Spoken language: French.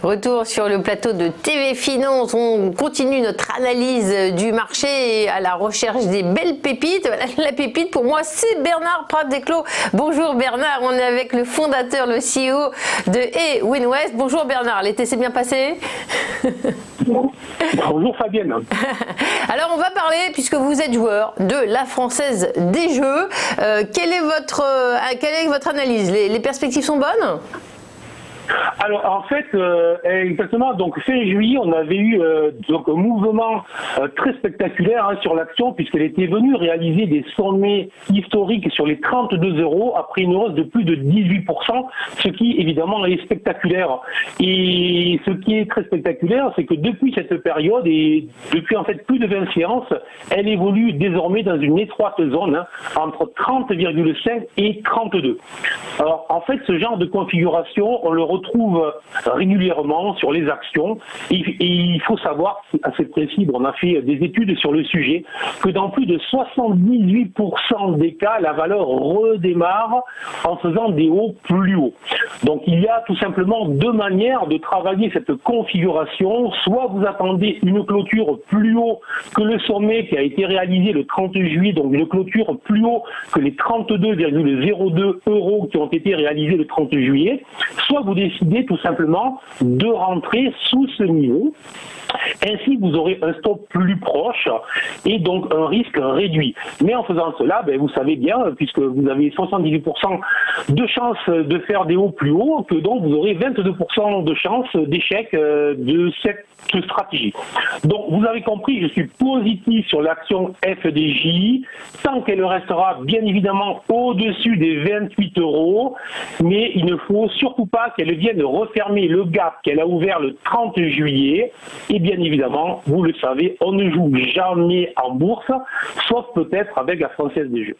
Retour sur le plateau de TV Finance. On continue notre analyse du marché à la recherche des belles pépites. La pépite pour moi, c'est Bernard Prat-Desclos. Bonjour Bernard, on est avec le fondateur, le CEO de Winwest. Bonjour Bernard, l'été s'est bien passé? Bonjour Fabienne. Alors on va parler, puisque vous êtes joueur, de la Française des Jeux. Quelle est votre analyse? Les perspectives sont bonnes? Alors en fait, exactement, donc fin juillet, on avait eu donc un mouvement très spectaculaire sur l'action, puisqu'elle était venue réaliser des sommets historiques sur les 32 € après une hausse de plus de 18%, ce qui évidemment est spectaculaire. Et ce qui est très spectaculaire, c'est que depuis cette période, et depuis en fait plus de 20 séances, elle évolue désormais dans une étroite zone entre 30,5 et 32. Alors en fait, ce genre de configuration, on le retrouve régulièrement sur les actions et il faut savoir, c'est assez précis, on a fait des études sur le sujet, que dans plus de 78% des cas, la valeur redémarre en faisant des hauts plus hauts. Donc il y a tout simplement deux manières de travailler cette configuration. Soit vous attendez une clôture plus haut que le sommet qui a été réalisé le 30 juillet, donc une clôture plus haut que les 32,02 € qui ont été réalisés le 30 juillet, soit vous décidez tout simplement de rentrer sous ce niveau. Ainsi, vous aurez un stop plus proche et donc un risque réduit. Mais en faisant cela, vous savez bien, puisque vous avez 78% de chances de faire des hauts plus hauts, que donc vous aurez 22% de chances d'échec de cette stratégie. Donc vous avez compris, je suis positif sur l'action FDJ, tant qu'elle restera bien évidemment au-dessus des 28 €, mais il ne faut surtout pas qu'elle vienne refermer le gap qu'elle a ouvert le 30 juillet. Et bien évidemment, vous le savez, on ne joue jamais en bourse, sauf peut-être avec la Française des Jeux.